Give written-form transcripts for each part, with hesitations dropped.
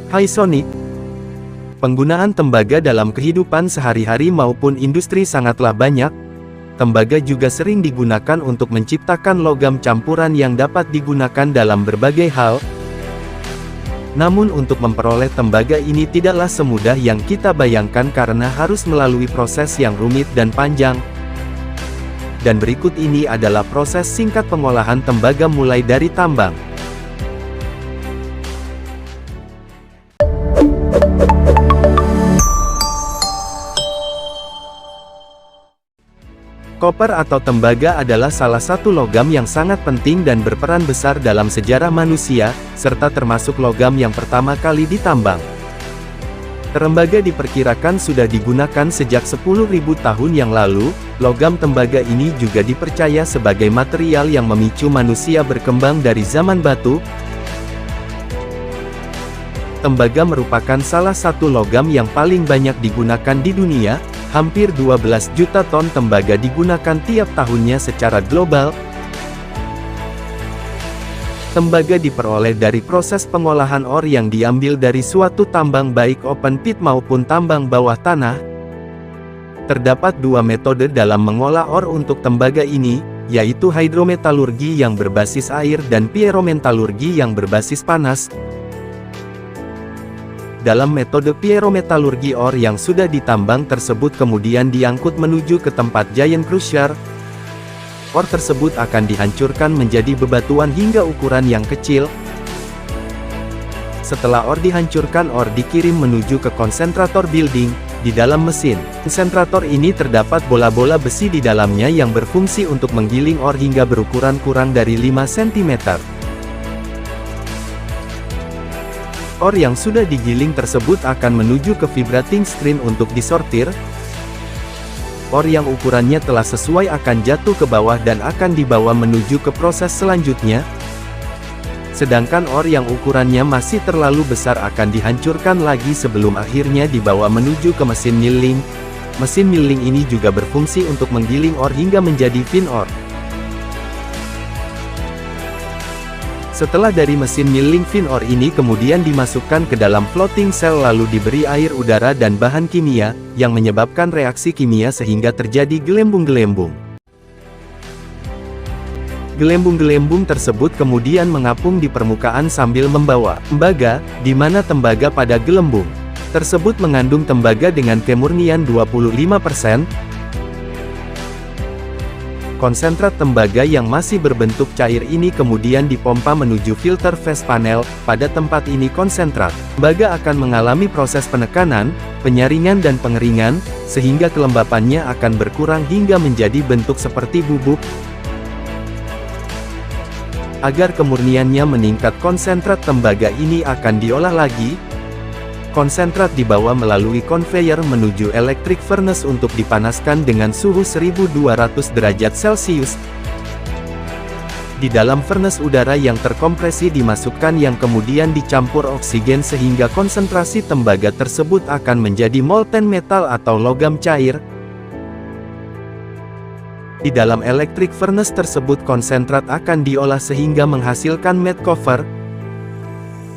Hai Sonic. Penggunaan tembaga dalam kehidupan sehari-hari maupun industri sangatlah banyak. Tembaga juga sering digunakan untuk menciptakan logam campuran yang dapat digunakan dalam berbagai hal. Namun untuk memperoleh tembaga ini tidaklah semudah yang kita bayangkan karena harus melalui proses yang rumit dan panjang. Dan berikut ini adalah proses singkat pengolahan tembaga mulai dari tambang. Koper atau tembaga adalah salah satu logam yang sangat penting dan berperan besar dalam sejarah manusia, serta termasuk logam yang pertama kali ditambang. Tembaga diperkirakan sudah digunakan sejak 10.000 tahun yang lalu. Logam tembaga ini juga dipercaya sebagai material yang memicu manusia berkembang dari zaman batu. Tembaga merupakan salah satu logam yang paling banyak digunakan di dunia. Hampir 12 juta ton tembaga digunakan tiap tahunnya secara global. Tembaga diperoleh dari proses pengolahan ore yang diambil dari suatu tambang baik open pit maupun tambang bawah tanah. Terdapat dua metode dalam mengolah ore untuk tembaga ini, yaitu hidrometalurgi yang berbasis air dan pyrometalurgi yang berbasis panas. Dalam metode pyrometalurgi ore yang sudah ditambang tersebut kemudian diangkut menuju ke tempat giant crusher. Ore tersebut akan dihancurkan menjadi bebatuan hingga ukuran yang kecil. Setelah ore dihancurkan, ore dikirim menuju ke konsentrator building. Di dalam mesin konsentrator ini terdapat bola-bola besi di dalamnya yang berfungsi untuk menggiling ore hingga berukuran kurang dari 5 cm. Ore yang sudah digiling tersebut akan menuju ke vibrating screen untuk disortir. Ore yang ukurannya telah sesuai akan jatuh ke bawah dan akan dibawa menuju ke proses selanjutnya. Sedangkan ore yang ukurannya masih terlalu besar akan dihancurkan lagi sebelum akhirnya dibawa menuju ke mesin milling. Mesin milling ini juga berfungsi untuk menggiling ore hingga menjadi fin ore. Setelah dari mesin milling fin ore ini kemudian dimasukkan ke dalam floating cell lalu diberi air, udara dan bahan kimia, yang menyebabkan reaksi kimia sehingga terjadi gelembung-gelembung. Gelembung-gelembung tersebut kemudian mengapung di permukaan sambil membawa tembaga, di mana tembaga pada gelembung tersebut mengandung tembaga dengan kemurnian 25%. Konsentrat tembaga yang masih berbentuk cair ini kemudian dipompa menuju filter phase panel. Pada tempat ini konsentrat tembaga akan mengalami proses penekanan, penyaringan dan pengeringan, sehingga kelembapannya akan berkurang hingga menjadi bentuk seperti bubuk. Agar kemurniannya meningkat, konsentrat tembaga ini akan diolah lagi. Konsentrat dibawa melalui conveyor menuju electric furnace untuk dipanaskan dengan suhu 1200 derajat Celcius. Di dalam furnace udara yang terkompresi dimasukkan yang kemudian dicampur oksigen sehingga konsentrasi tembaga tersebut akan menjadi molten metal atau logam cair. Di dalam electric furnace tersebut konsentrat akan diolah sehingga menghasilkan matte copper.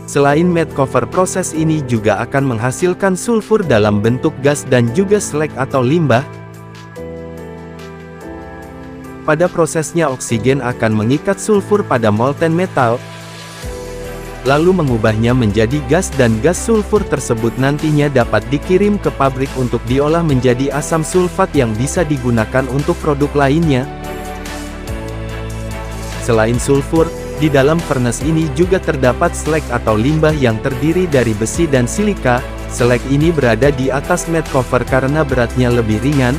Selain matte copper, proses ini juga akan menghasilkan sulfur dalam bentuk gas dan juga slag atau limbah. Pada prosesnya oksigen akan mengikat sulfur pada molten metal, lalu mengubahnya menjadi gas, dan gas sulfur tersebut nantinya dapat dikirim ke pabrik untuk diolah menjadi asam sulfat yang bisa digunakan untuk produk lainnya. Selain sulfur, di dalam furnace ini juga terdapat slag atau limbah yang terdiri dari besi dan silika. Slag ini berada di atas matte copper karena beratnya lebih ringan,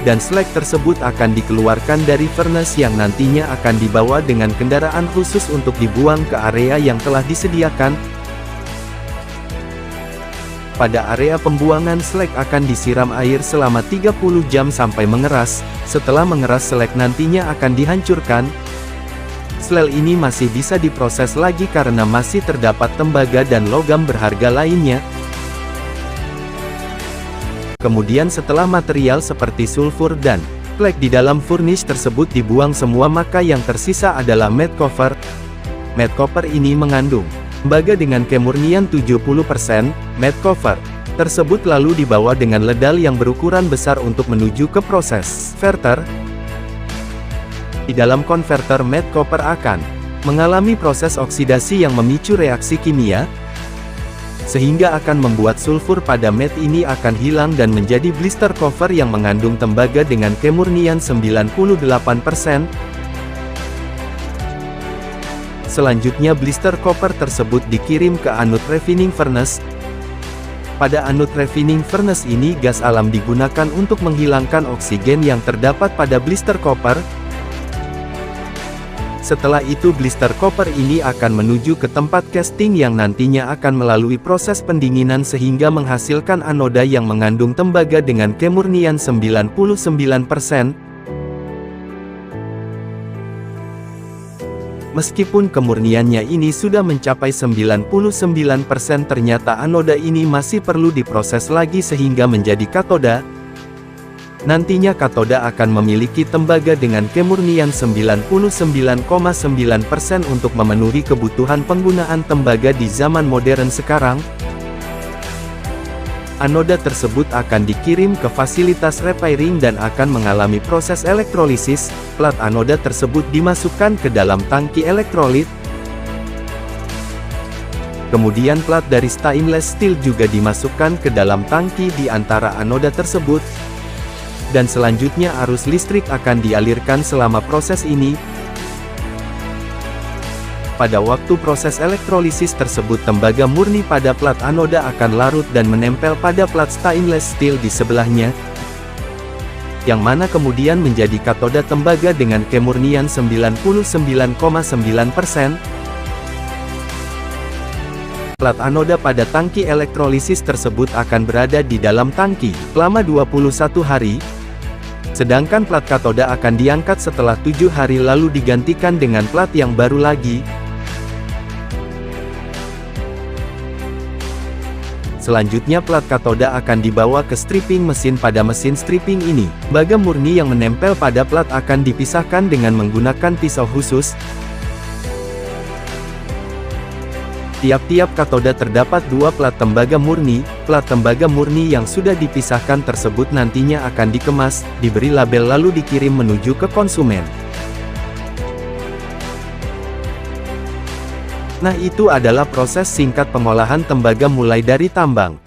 dan slag tersebut akan dikeluarkan dari furnace yang nantinya akan dibawa dengan kendaraan khusus untuk dibuang ke area yang telah disediakan. Pada area pembuangan, slag akan disiram air selama 30 jam sampai mengeras. Setelah mengeras, slag nantinya akan dihancurkan. Slag ini masih bisa diproses lagi karena masih terdapat tembaga dan logam berharga lainnya. Kemudian setelah material seperti sulfur dan slag di dalam furnace tersebut dibuang semua, maka yang tersisa adalah matte copper. Matte copper ini mengandung Tembaga dengan kemurnian 70%, matte cover, tersebut lalu dibawa dengan ledal yang berukuran besar untuk menuju ke proses converter. Di dalam konverter matte copper akan mengalami proses oksidasi yang memicu reaksi kimia, sehingga akan membuat sulfur pada matte ini akan hilang dan menjadi blister cover yang mengandung tembaga dengan kemurnian 98%. Selanjutnya blister copper tersebut dikirim ke anode refining furnace. Pada anode refining furnace ini gas alam digunakan untuk menghilangkan oksigen yang terdapat pada blister copper. Setelah itu blister copper ini akan menuju ke tempat casting yang nantinya akan melalui proses pendinginan sehingga menghasilkan anoda yang mengandung tembaga dengan kemurnian 99%. Meskipun kemurniannya ini sudah mencapai 99%, ternyata anoda ini masih perlu diproses lagi sehingga menjadi katoda. Nantinya katoda akan memiliki tembaga dengan kemurnian 99,9% untuk memenuhi kebutuhan penggunaan tembaga di zaman modern sekarang. Anoda tersebut akan dikirim ke fasilitas repairing dan akan mengalami proses elektrolisis. Plat anoda tersebut dimasukkan ke dalam tangki elektrolit. Kemudian plat dari stainless steel juga dimasukkan ke dalam tangki di antara anoda tersebut. Dan selanjutnya arus listrik akan dialirkan selama proses ini. Pada waktu proses elektrolisis tersebut tembaga murni pada plat anoda akan larut dan menempel pada plat stainless steel di sebelahnya, yang mana kemudian menjadi katoda tembaga dengan kemurnian 99,9%. Plat anoda pada tangki elektrolisis tersebut akan berada di dalam tangki selama 21 hari. Sedangkan plat katoda akan diangkat setelah 7 hari lalu digantikan dengan plat yang baru lagi. Selanjutnya plat katoda akan dibawa ke stripping mesin. Pada mesin stripping ini, tembaga murni yang menempel pada plat akan dipisahkan dengan menggunakan pisau khusus. Tiap-tiap katoda terdapat 2 plat tembaga murni. Plat tembaga murni yang sudah dipisahkan tersebut nantinya akan dikemas, diberi label lalu dikirim menuju ke konsumen. Nah, itu adalah proses singkat pengolahan tembaga mulai dari tambang,